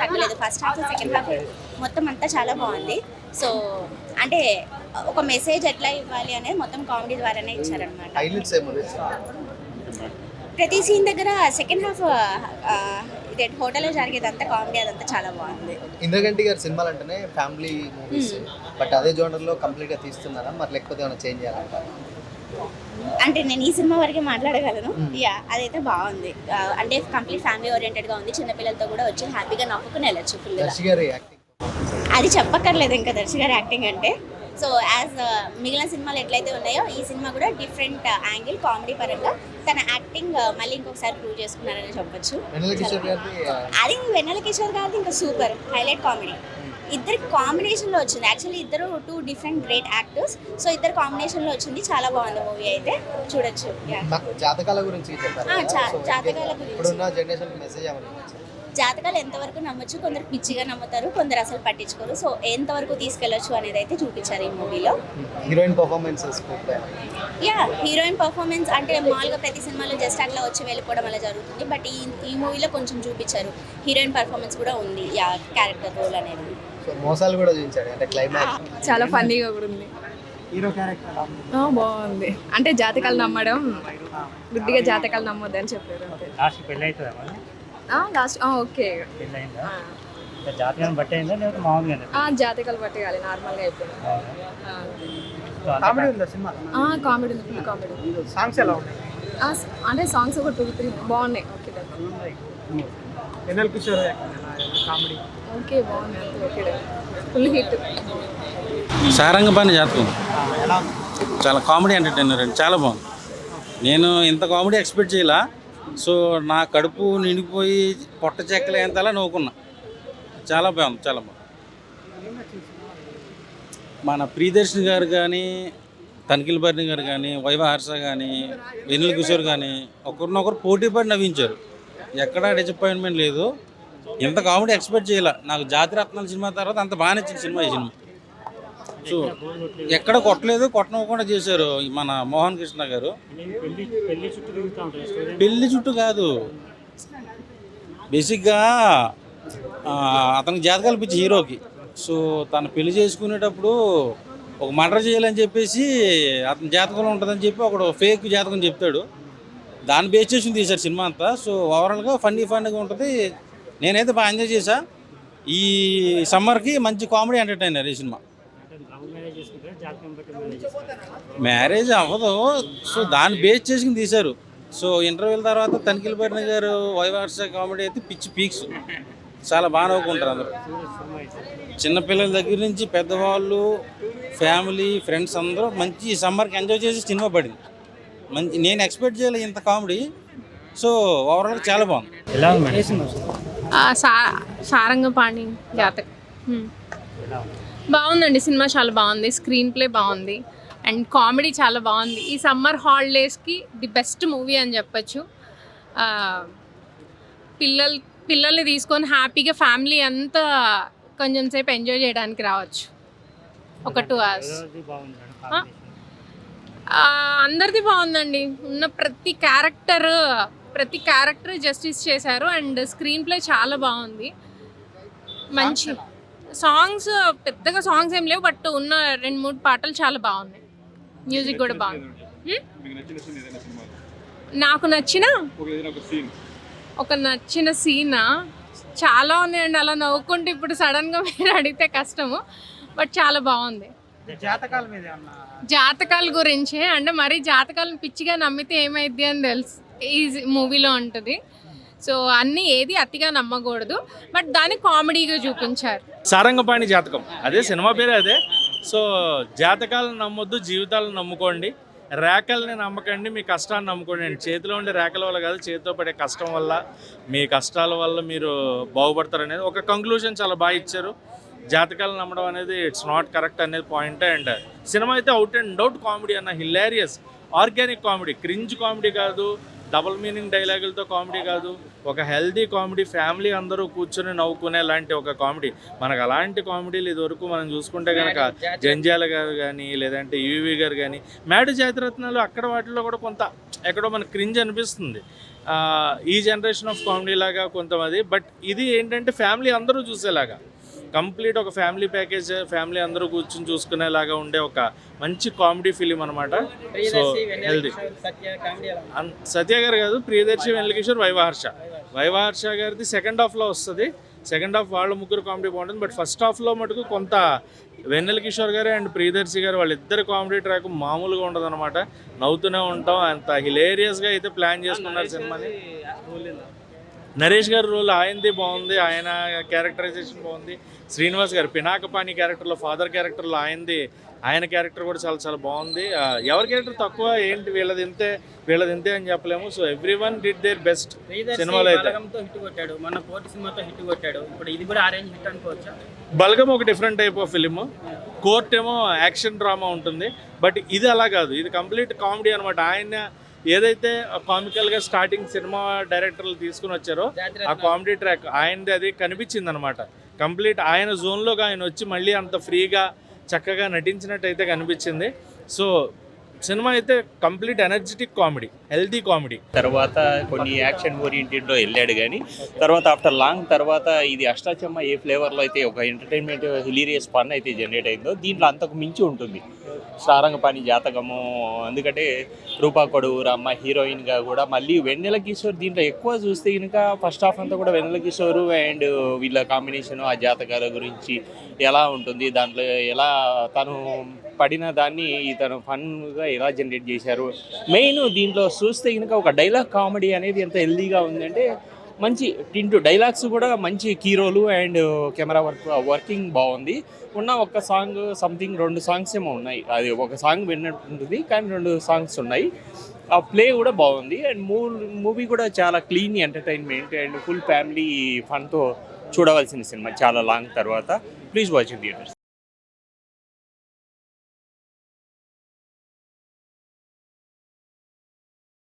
తగ్గలేదు. First half second half మొత్తం అంతా చాలా బాగుంది. సో అంటే ఒక మెసేజ్ ఎట్లా ఇవ్వాలి అనేది మొత్తం కామెడీ ద్వారానే ఇచ్చారనమాట. ప్రతి సీన్ దగ్గర సెకండ్ హాఫ్ ఇదే హోటల్లో జరిగేదంతా కామెడీ అదంతా చాలా బాగుంది. ఇంద్రగంటి గారి సినిమాలు అంటేనే ఫ్యామిలీ మూవీస్, బట్ అదే జోనర్లో కంప్లీట్గా తీస్తున్నారా మరి లేకపోతే ఏమైనా చేంజ్ చేయాలంటారా? అంటే నేను ఈ సినిమా వరకే మాట్లాడగలను. అదైతే బాగుంది. అంటే కంప్లీట్ ఫ్యామిలీ ఓరియంటెడ్గా ఉంది. చిన్నపిల్లలతో కూడా వచ్చి హ్యాపీగా నవ్వుకుని వెళ్ళచ్చు ఫుల్గా. దర్శి గారి యాక్టింగ్ అది చెప్పక్కర్లేదు ఇంకా దర్శి గారి యాక్టింగ్ అంటే. సో యాజ్ మిగిలిన సినిమాలు ఎట్లయితే ఉన్నాయో ఈ సినిమా కూడా డిఫరెంట్ యాంగిల్ కామెడీ పరంగా తన యాక్టింగ్ మళ్ళీ ఇంకొకసారి ప్రూవ్ చేసుకున్నారని చెప్పొచ్చు. అది వెన్నెల కిషోర్ గారిది ఇంకా సూపర్ హైలైట్ కామెడీ. ఇద్దరు కాంబినేషన్లో వచ్చింది. యాక్చువల్లీ ఇద్దరు 2 డిఫరెంట్ గ్రేట్ యాక్టర్స్. సో ఇద్దరు కాంబినేషన్లో వచ్చింది. చాలా బాగుంది మూవీ అయితే చూడొచ్చు. జాతకాల గురించి జాతకాల గురించి ఇప్పుడున్న జనరేషన్ మెసేజ్ ఏమన్నా? జాతకాలు ఎంతవరకు నమ్మొచ్చు, కొందరు పిచ్చిగా నమ్ముతారు, కొందరు అసలు పట్టించుకోరు. సో ఎంతవరకు తీసుకెళ్లొచ్చు అనేది అయితే చూపించారు ఈ మూవీలో. హీరోయిన్ పర్ఫార్మెన్సెస్ హీరోయిన్ పర్ఫార్మెన్స్ అంటే మామూలుగా ప్రతి సినిమాలో జస్ట్ అట్లా వచ్చి వెళ్ళిపోవడం అలా జరుగుతుంది. బట్ ఈ మూవీలో కొంచెం చూపించారు. హీరోయిన్ పర్ఫార్మెన్స్ కూడా ఉంది, క్యారెక్టర్ రోల్ అనేది. మోసాలు కూడా చూపించాడు అంటే క్లైమాక్స్ చాలా ఫన్నీగా కూడా ఉంది. హీరో క్యారెక్టర్ బాగుంది. అంటే జాతకాలు నమ్మడం బుద్ధిగా జాతకాలు నమ్మొద్దు అని చెప్పారు. లాస్ట్ ఓకే జాతకాలను బట్టి అయిందా లేదా మామూలుగా? జాతకాలు బట్టి కాదు, నార్మల్గా అయిపోయింది. కామెడీ ఉందా సినిమా? కామెడీ ఉంది, ఫుల్ కామెడీ. సాంగ్స్ ఎలా ఉన్నాయి? అంటే సాంగ్స్ ఒక 2-3 బాగున్నాయి. Okay Vennela Kishore comedy okay బాగుంది. Okay full hit. Sarangapani Jathakam చాలా కామెడీ ఎంటర్టైనర్ అండి, చాలా బాగుంది. నేను ఇంత కామెడీ ఎక్స్పెక్ట్ చేయలా. సో నా కడుపు నిండిపోయి పొట్ట చెక్కలు ఎంతలా నవ్వుకున్నా. చాలా బాగుంది, చాలా బాగుంది. మన ప్రియదర్శిని గారు కానీ, తనిఖీల భరణి గారు కానీ, వైవా హర్ష కానీ, వెన్నెల కిషోర్ కానీ ఒకరినొకరు పోటీ పడి నవ్వించారు. ఎక్కడా డిసప్పాయింట్మెంట్ లేదు. ఇంత కామెడీ ఎక్స్పెక్ట్ చేయాల. నాకు జాతిరత్నాల సినిమా తర్వాత అంత బాగా నచ్చింది సినిమా ఈ సినిమా. సో ఎక్కడ కొట్టలేదు, కొట్టనివ్వకుండా చేశారు మన మోహన్ కృష్ణ గారు. పెళ్లి చుట్టూ కాదు, బేసిక్గా అతనికి జాతకాలు పిచ్చి హీరోకి. సో తను పెళ్లి చేసుకునేటప్పుడు ఒక మర్డర్ చేయాలని చెప్పేసి అతని జాతకంలో ఉంటుందని చెప్పి ఒకడు ఫేక్ జాతకం చెప్తాడు. దాన్ని బేస్ చేసి తీశారు సినిమా అంతా. సో ఓవరాల్గా ఫన్నీగా ఉంటుంది. నేనైతే బాగా ఎంజాయ్ చేశా. ఈ సమ్మర్కి మంచి కామెడీ ఎంటర్టైనర్ ఈ సినిమా. మ్యారేజ్ అవ్వదు, సో దాన్ని బేస్ చేసుకుని తీశారు. సో ఇంటర్వ్యూల తర్వాత తనిఖీల భరణి గారు వైవార్ష కామెడీ అయితే పిచ్చి పీక్స్. చాలా బాగా నవ్వుకుంటారు అందరూ. చిన్నపిల్లల దగ్గర నుంచి పెద్దవాళ్ళు, ఫ్యామిలీ, ఫ్రెండ్స్ అందరూ మంచి సమ్మర్కి ఎంజాయ్ చేసి సినిమా పడింది. మంచి నేను ఎక్స్పెక్ట్ చేయలేదు ఇంత కామెడీ. సో ఓవరాల్గా చాలా బాగుంది. సారంగపాణి జాతకం బాగుందండి. సినిమా చాలా బాగుంది. స్క్రీన్ ప్లే బాగుంది అండ్ కామెడీ చాలా బాగుంది. ఈ సమ్మర్ హాలిడేస్కి ది బెస్ట్ మూవీ అని చెప్పచ్చు. పిల్లల్ని తీసుకొని హ్యాపీగా ఫ్యామిలీ అంతా కొంచెం సేపు ఎంజాయ్ చేయడానికి రావచ్చు. ఒక 2 hours. అందరిది బాగుందండి. ఉన్న ప్రతి క్యారెక్టర్ జస్టిస్ చేశారు అండ్ స్క్రీన్ ప్లే చాలా బాగుంది. మంచి సాంగ్స్, పెద్దగా సాంగ్స్ ఏం లేవు, బట్ ఉన్న 2-3 పాటలు చాలా బాగున్నాయి. మ్యూజిక్ కూడా బాగుంది. నాకు నచ్చిన సీన్ చాలా ఉన్నాయండి. అలా నవ్వుకుంటే ఇప్పుడు సడన్గా మీరు అడిగితే కష్టము, బట్ చాలా బాగుంది. జాతకాల గురించే అంటే మరి జాతకాలను పిచ్చిగా నమ్మితే ఏమైద్ది అని తెలుసు ఈ మూవీలో ఉంటుంది. సో అన్నీ ఏది అతిగా నమ్మకూడదు, బట్ దాన్ని కామెడీగా చూపించారు. సారంగపాణి జాతకం అదే సినిమా పేరే అదే. సో జాతకాలను నమ్మొద్దు, జీవితాలను నమ్ముకోండి. రేఖల్ని నమ్మకండి, మీ కష్టాన్ని నమ్ముకోండి. చేతిలో ఉండే రేఖల వల్ల కాదు, చేతితో పడే కష్టం వల్ల, మీ కష్టాల వల్ల మీరు బాగుపడతారు అనేది ఒక కంక్లూజన్ చాలా బాగా ఇచ్చారు. జాతకాలను నమ్మడం అనేది ఇట్స్ నాట్ కరెక్ట్ అనేది పాయింట్. అండ్ సినిమా అయితే అవుట్ అండ్ అవుట్ కామెడీ అన్న, hilarious organic comedy, cringe comedy కాదు, డబుల్ మీనింగ్ డైలాగులతో కామెడీ కాదు, ఒక హెల్దీ కామెడీ, ఫ్యామిలీ అందరూ కూర్చొని నవ్వుకునే లాంటి ఒక కామెడీ. మనకు అలాంటి కామెడీలు ఇదివరకు మనం చూసుకుంటే కనుక జంజాల గారు కానీ లేదంటే ఈవీవి గారు కానీ, మేడు జాతిరత్నాలు అక్కడ వాటిల్లో కూడా కొంత ఎక్కడో మనకు క్రింజ్ అనిపిస్తుంది. ఈ జనరేషన్ ఆఫ్ కామెడీ లాగా కొంతమంది, బట్ ఇది ఏంటంటే ఫ్యామిలీ అందరూ చూసేలాగా కంప్లీట్ ఒక ఫ్యామిలీ ప్యాకేజ్, ఫ్యామిలీ అందరూ కూర్చొని చూసుకునేలాగా ఉండే ఒక మంచి కామెడీ ఫిలిం అనమాట. So healthy. సత్య గారు కాదు, ప్రియదర్శి, వెన్నెల కిషోర్, వైవహర్ష గారిది సెకండ్ హాఫ్లో వస్తుంది. సెకండ్ హాఫ్ వాళ్ళ ముగ్గురు కామెడీ బాగుంటుంది. బట్ ఫస్ట్ హాఫ్లో మటుకు కొంత వెన్నెల కిషోర్ గారు అండ్ ప్రియదర్శి గారు వాళ్ళిద్దరు కామెడీ ట్రాక్ మామూలుగా ఉండదు అనమాట. నవ్వుతూనే ఉంటాం. అంత హిలేరియస్గా అయితే ప్లాన్ చేసుకున్నారు సినిమాని. నరేష్ గారి రోల్ ఆయనది బాగుంది, ఆయన క్యారెక్టరైజేషన్ బాగుంది. శ్రీనివాస్ గారు పినాకపాణి క్యారెక్టర్లో, ఫాదర్ క్యారెక్టర్లో ఆయన క్యారెక్టర్ కూడా చాలా చాలా బాగుంది. ఎవరి క్యారెక్టర్ తక్కువ ఏంటి వీళ్ళది ఇంతే అని చెప్పలేము. So everyone did their best సినిమాలో అయితే. హిట్ కొట్టాడు, మన కోటి సినిమాతో హిట్ కొట్టాడు. ఇప్పుడు ఇది కూడా ఆరెంజ్ హిట్ అనుకోవచ్చా? బలగం ఒక different type of film, court ఏమో యాక్షన్ డ్రామా ఉంటుంది. బట్ ఇది అలా కాదు, ఇది కంప్లీట్ కామెడీ అనమాట. ఆయన ఏదైతే కామికల్గా స్టార్టింగ్ సినిమా డైరెక్టర్లు తీసుకుని వచ్చారో ఆ కామెడీ ట్రాక్ ఆయనది అది కనిపించింది అనమాట. కంప్లీట్ ఆయన జోన్లోకి ఆయన వచ్చి మళ్ళీ అంత ఫ్రీగా చక్కగా నటించినట్టు అయితే కనిపించింది. సో సినిమా అయితే complete energetic comedy, healthy comedy. తర్వాత కొన్ని యాక్షన్ ఓరియంటెడ్లో వెళ్ళాడు, కానీ తర్వాత ఆఫ్టర్ లాంగ్ తర్వాత ఇది అష్టాచమ్మ ఏ ఫ్లేవర్లో అయితే ఒక ఎంటర్టైన్మెంట్ హిలీరియస్ ఫన్ అయితే జనరేట్ అయిందో, దీంట్లో అంతకు మించి ఉంటుంది. సారంగపాణి జాతకము, ఎందుకంటే రూపా కొడువురు అమ్మ హీరోయిన్గా కూడా మళ్ళీ వెన్నెల కిషోర్ దీంట్లో ఎక్కువ చూస్తే కనుక ఫస్ట్ హాఫ్ అంతా కూడా వెన్నెల కిషోర్ అండ్ వీళ్ళ కాంబినేషను, ఆ జాతకాల గురించి ఎలా ఉంటుంది, దాంట్లో ఎలా తను పడిన దాన్ని తను ఫన్గా ఎలా జనరేట్ చేశారు. మెయిన్ దీంట్లో చూస్తే కనుక ఒక డైలాగ్ కామెడీ అనేది ఎంత హెల్దీగా ఉందంటే మంచి టింటు డైలాగ్స్ కూడా మంచి కీరోలు అండ్ కెమెరా వర్కింగ్ బాగుంది. ఉన్న ఒక సాంగ్ సంథింగ్ 2 సాంగ్స్ ఏమో ఉన్నాయి, అది ఒక సాంగ్ విన్నట్టుంటుంది కానీ 2 సాంగ్స్ ఉన్నాయి. ఆ ప్లే కూడా బాగుంది అండ్ మూవీ కూడా చాలా clean entertainment and full family ఫన్తో చూడవలసిన సినిమా చాలా లాంగ్ తర్వాత. Please watch in theatres.